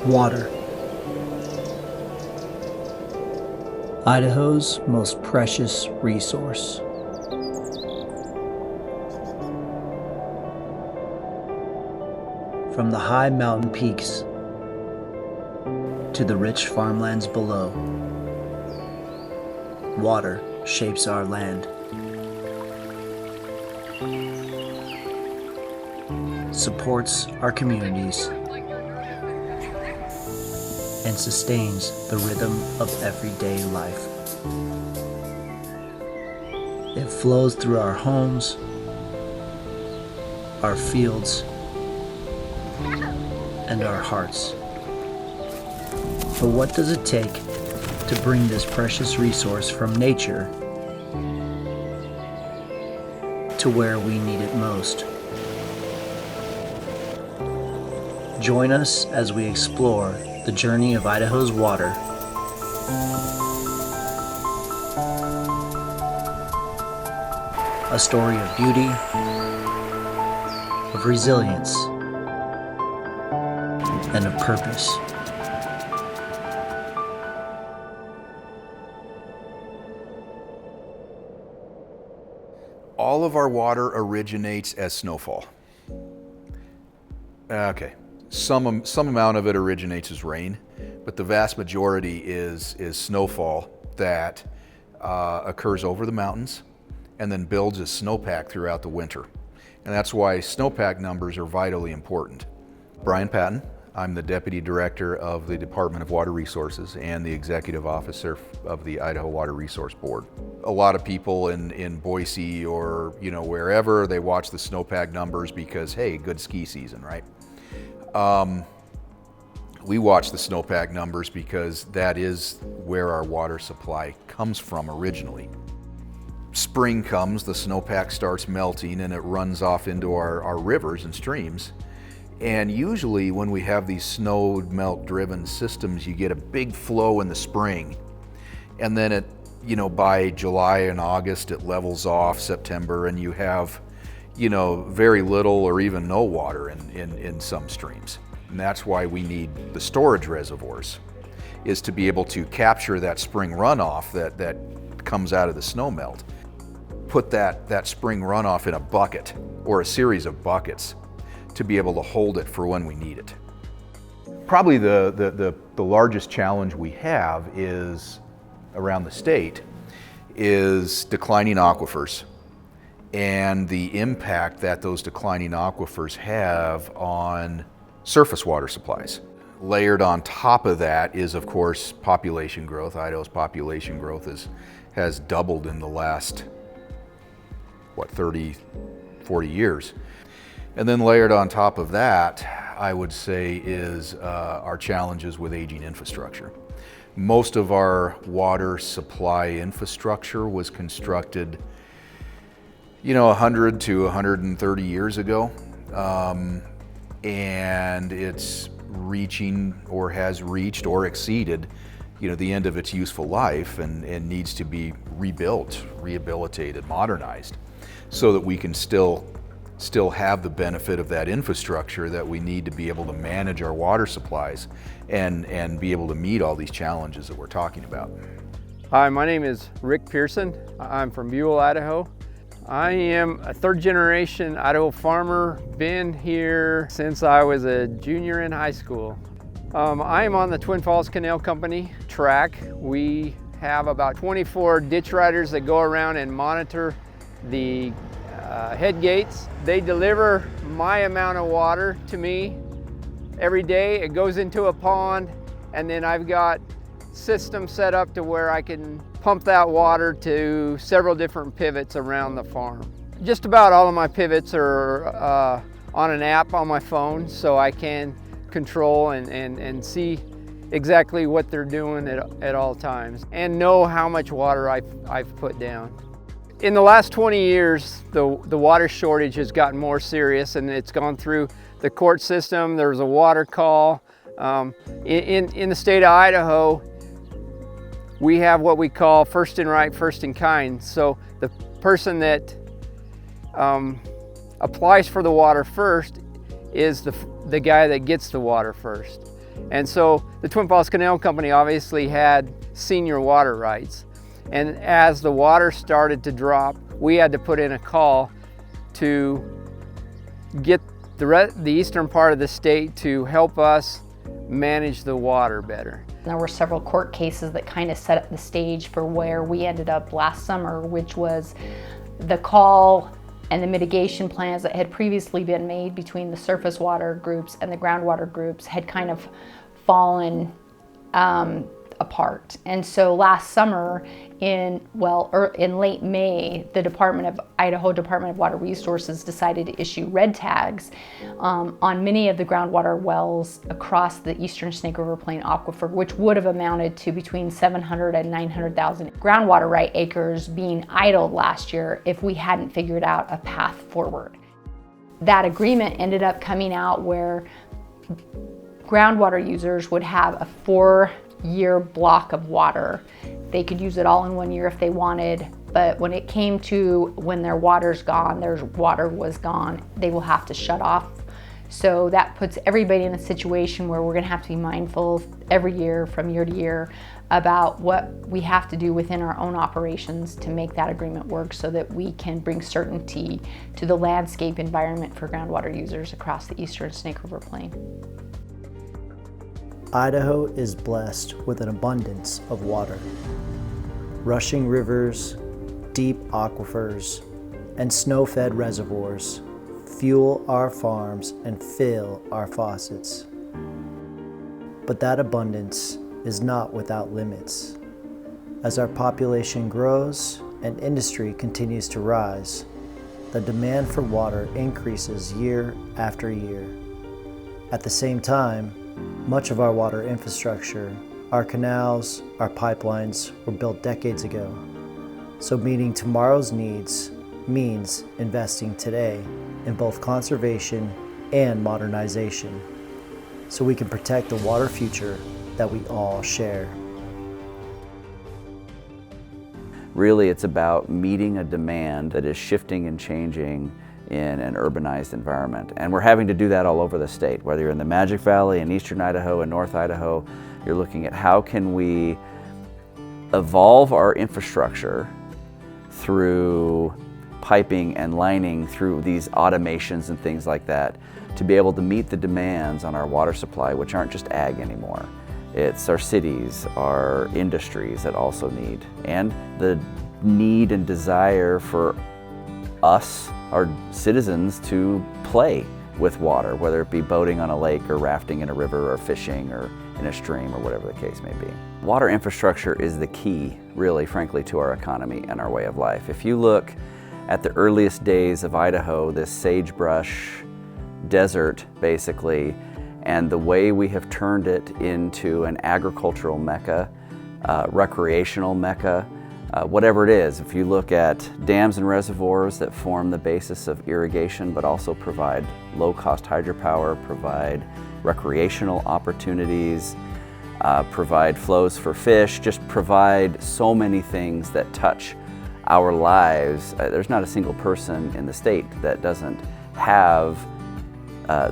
Water. Idaho's most precious resource. From the high mountain peaks to the rich farmlands below, water shapes our land, supports our communities, and sustains the rhythm of everyday life. It flows through our homes, our fields, and our hearts. But what does it take to bring this precious resource from nature to where we need it most? Join us as we explore the journey of Idaho's water. A story of beauty, of resilience, and of purpose. All of our water originates as snowfall. Okay, some amount of it originates as rain, but the vast majority is snowfall that occurs over the mountains and then builds as snowpack throughout the winter. And that's why snowpack numbers are vitally important. Brian Patton, I'm the Deputy Director of the Department of Water Resources and the Executive Officer of the Idaho Water Resource Board. A lot of people in Boise or wherever, they watch the snowpack numbers because, hey, good ski season, right? We watch the snowpack numbers because that is where our water supply comes from originally. Spring comes, the snowpack starts melting and it runs off into our rivers and streams. And usually when we have these snow melt driven systems, you get a big flow in the spring. And then by July and August, it levels off, September, and you have, very little or even no water in some streams. And that's why we need the storage reservoirs, is to be able to capture that spring runoff that comes out of the snow melt. Put that spring runoff in a bucket or a series of buckets to be able to hold it for when we need it. Probably the largest challenge we have is around the state is declining aquifers and the impact that those declining aquifers have on surface water supplies. Layered on top of that is, of course, population growth. Idaho's population growth has doubled in the last 30, 40 years. And then layered on top of that, I would say, is our challenges with aging infrastructure. Most of our water supply infrastructure was constructed, 100 to 130 years ago. And it's reaching or has reached or exceeded, the end of its useful life and needs to be rebuilt, rehabilitated, modernized, so that we can still have the benefit of that infrastructure that we need to be able to manage our water supplies and be able to meet all these challenges that we're talking about. Hi, my name is Rick Pearson. I'm from Buell, Idaho. I am a third generation Idaho farmer, been here since I was a junior in high school. I am on the Twin Falls Canal Company track. We have about 24 ditch riders that go around and monitor the head gates. They deliver my amount of water to me every day. It goes into a pond, and then I've got systems set up to where I can pump that water to several different pivots around the farm. Just about all of my pivots are on an app on my phone, so I can control and see exactly what they're doing at all times and know how much water I've put down. In the last 20 years, the water shortage has gotten more serious, and it's gone through the court system. There was a water call. In the state of Idaho, we have what we call first in right, first in kind. So the person that applies for the water first is the guy that gets the water first. And so the Twin Falls Canal Company obviously had senior water rights. And as the water started to drop, we had to put in a call to get the eastern part of the state to help us manage the water better. There were several court cases that kind of set up the stage for where we ended up last summer, which was the call and the mitigation plans that had previously been made between the surface water groups and the groundwater groups had kind of fallen apart. And so last summer, in late May, the Idaho Department of Water Resources decided to issue red tags on many of the groundwater wells across the eastern Snake River Plain aquifer, which would have amounted to between 700 and 900,000 groundwater right acres being idled last year if we hadn't figured out a path forward. That agreement ended up coming out where groundwater users would have a 4-year block of water. They could use it all in 1 year if they wanted, but when it came to when their water's gone, their water was gone, they will have to shut off. So that puts everybody in a situation where we're gonna have to be mindful every year, from year to year, about what we have to do within our own operations to make that agreement work so that we can bring certainty to the landscape environment for groundwater users across the eastern Snake River Plain. Idaho is blessed with an abundance of water. Rushing rivers, deep aquifers, and snow-fed reservoirs fuel our farms and fill our faucets. But that abundance is not without limits. As our population grows and industry continues to rise, the demand for water increases year after year. At the same time, much of our water infrastructure, our canals, our pipelines were built decades ago. So meeting tomorrow's needs means investing today in both conservation and modernization, so we can protect the water future that we all share. Really, it's about meeting a demand that is shifting and changing in an urbanized environment. And we're having to do that all over the state. Whether you're in the Magic Valley, in eastern Idaho, and North Idaho, you're looking at how can we evolve our infrastructure through piping and lining, through these automations and things like that, to be able to meet the demands on our water supply, which aren't just ag anymore. It's our cities, our industries that also need, and the need and desire for us, our citizens, to play with water, whether it be boating on a lake or rafting in a river or fishing or in a stream or whatever the case may be. Water infrastructure is the key, really, frankly, to our economy and our way of life. If you look at the earliest days of Idaho, this sagebrush desert, basically, and the way we have turned it into an agricultural mecca, recreational mecca, whatever it is. If you look at dams and reservoirs that form the basis of irrigation, but also provide low-cost hydropower, provide recreational opportunities, provide flows for fish, just provide so many things that touch our lives. There's not a single person in the state that doesn't have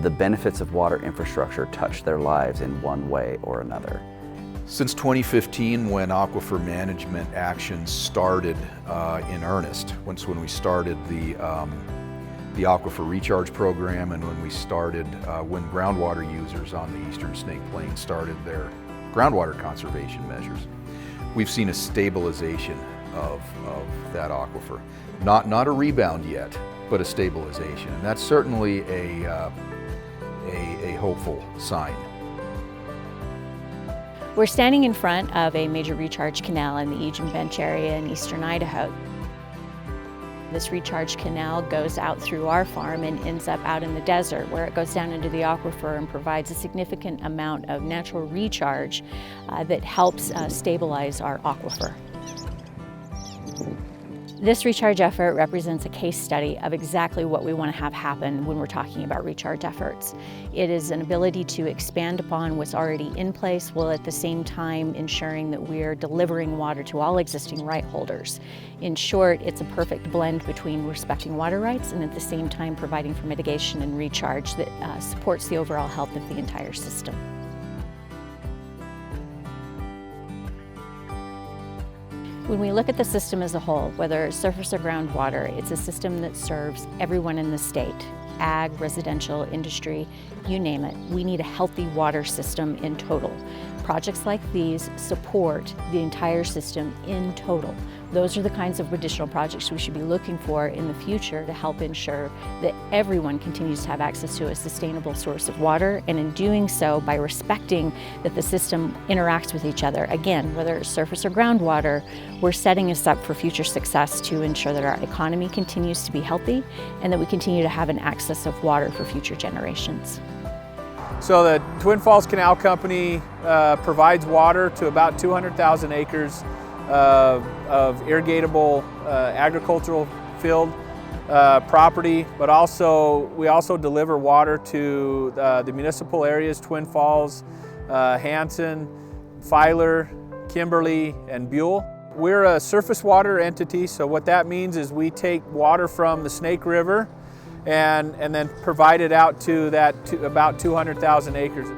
the benefits of water infrastructure touch their lives in one way or another. Since 2015, when aquifer management actions started in earnest, when we started the aquifer recharge program, and when we started, when groundwater users on the eastern Snake Plain started their groundwater conservation measures, we've seen a stabilization of that aquifer. Not a rebound yet, but a stabilization. And that's certainly a hopeful sign. We're standing in front of a major recharge canal in the Egan Bench area in eastern Idaho. This recharge canal goes out through our farm and ends up out in the desert, where it goes down into the aquifer and provides a significant amount of natural recharge that helps stabilize our aquifer. This recharge effort represents a case study of exactly what we want to have happen when we're talking about recharge efforts. It is an ability to expand upon what's already in place, while at the same time ensuring that we're delivering water to all existing right holders. In short, it's a perfect blend between respecting water rights and at the same time providing for mitigation and recharge that supports the overall health of the entire system. When we look at the system as a whole, whether it's surface or groundwater, it's a system that serves everyone in the state. Ag, residential, industry, you name it. We need a healthy water system in total. Projects like these support the entire system in total. Those are the kinds of additional projects we should be looking for in the future to help ensure that everyone continues to have access to a sustainable source of water, and in doing so, by respecting that the system interacts with each other. Again, whether it's surface or groundwater, we're setting us up for future success to ensure that our economy continues to be healthy and that we continue to have an access of water for future generations. So the Twin Falls Canal Company provides water to about 200,000 acres of irrigatable agricultural field property, but we also deliver water to the municipal areas, Twin Falls, Hanson, Filer, Kimberly, and Buell. We're a surface water entity, so what that means is we take water from the Snake River and then provide it out to about 200,000 acres.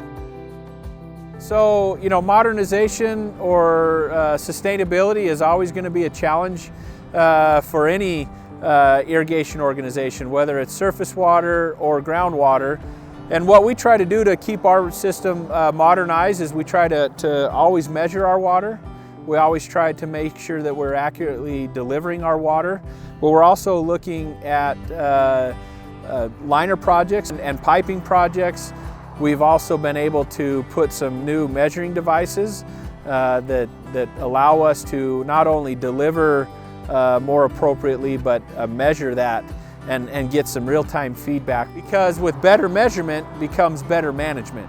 So, modernization or sustainability is always going to be a challenge for any irrigation organization, whether it's surface water or groundwater. And what we try to do to keep our system modernized is we try to always measure our water. We always try to make sure that we're accurately delivering our water, but we're also looking at liner projects and piping projects. We've also been able to put some new measuring devices that allow us to not only deliver more appropriately, but measure that and get some real-time feedback, because with better measurement becomes better management.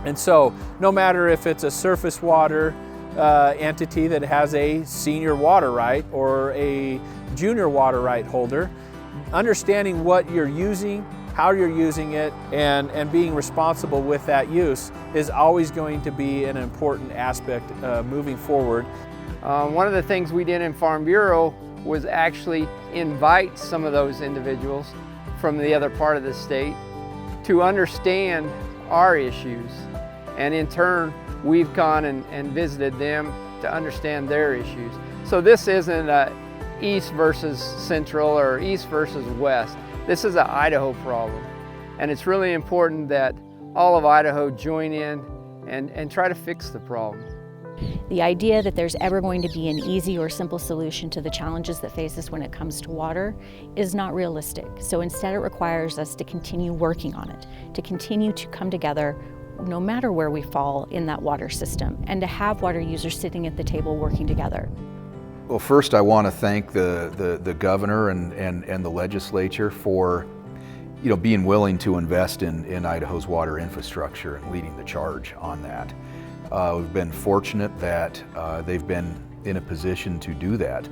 And so no matter if it's a surface water entity that has a senior water right or a junior water right holder, understanding what you're using, how you're using it, and being responsible with that use is always going to be an important aspect moving forward. One of the things we did in Farm Bureau was actually invite some of those individuals from the other part of the state to understand our issues, and in turn we've gone and visited them to understand their issues. So this isn't a east versus central or east versus west. This is an Idaho problem, and it's really important that all of Idaho join in and try to fix the problem. The idea that there's ever going to be an easy or simple solution to the challenges that face us when it comes to water is not realistic. So instead it requires us to continue working on it, to continue to come together no matter where we fall in that water system, and to have water users sitting at the table working together. Well, first I want to thank the governor and the legislature for being willing to invest in Idaho's water infrastructure and leading the charge on that. We've been fortunate that they've been in a position to do that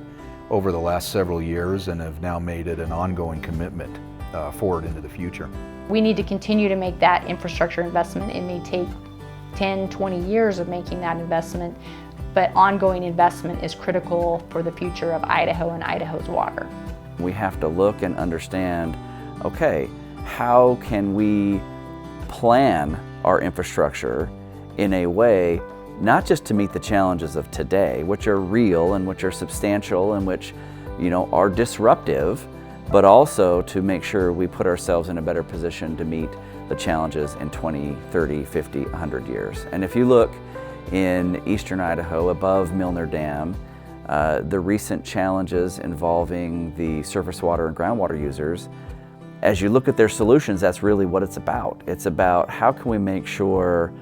over the last several years and have now made it an ongoing commitment forward into the future. We need to continue to make that infrastructure investment. It may take 10, 20 years of making that investment, but ongoing investment is critical for the future of Idaho and Idaho's water. We have to look and understand, okay, how can we plan our infrastructure in a way not just to meet the challenges of today, which are real and which are substantial and which are disruptive, but also to make sure we put ourselves in a better position to meet the challenges in 20, 30, 50, 100 years. And if you look in eastern Idaho above Milner Dam, the recent challenges involving the surface water and groundwater users, as you look at their solutions, that's really what it's about. It's about how can we make sure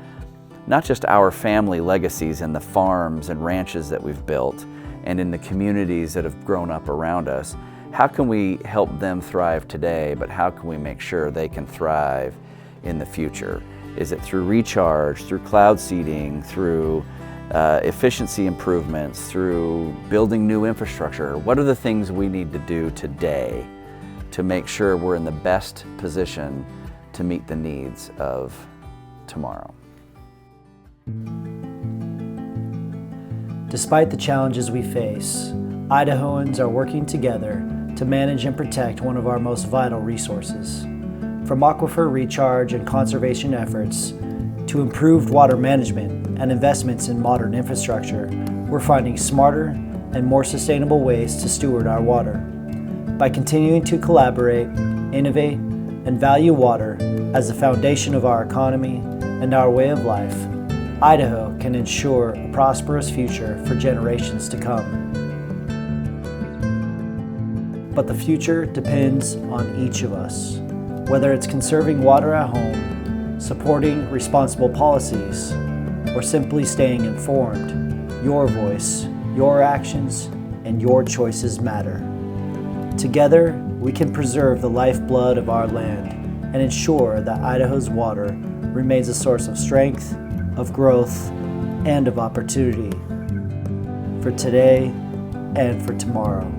not just our family legacies and the farms and ranches that we've built and in the communities that have grown up around us, how can we help them thrive today, but how can we make sure they can thrive in the future? Is it through recharge, through cloud seeding, through efficiency improvements, through building new infrastructure? What are the things we need to do today to make sure we're in the best position to meet the needs of tomorrow? Despite the challenges we face, Idahoans are working together to manage and protect one of our most vital resources. From aquifer recharge and conservation efforts to improved water management and investments in modern infrastructure, we're finding smarter, and more sustainable ways to steward our water. By continuing to collaborate, innovate, and value water as the foundation of our economy and our way of life, Idaho can ensure a prosperous future for generations to come. But the future depends on each of us, whether it's conserving water at home, supporting responsible policies, or simply staying informed. Your voice, your actions, and your choices matter. Together, we can preserve the lifeblood of our land and ensure that Idaho's water remains a source of strength, of growth, and of opportunity for today and for tomorrow.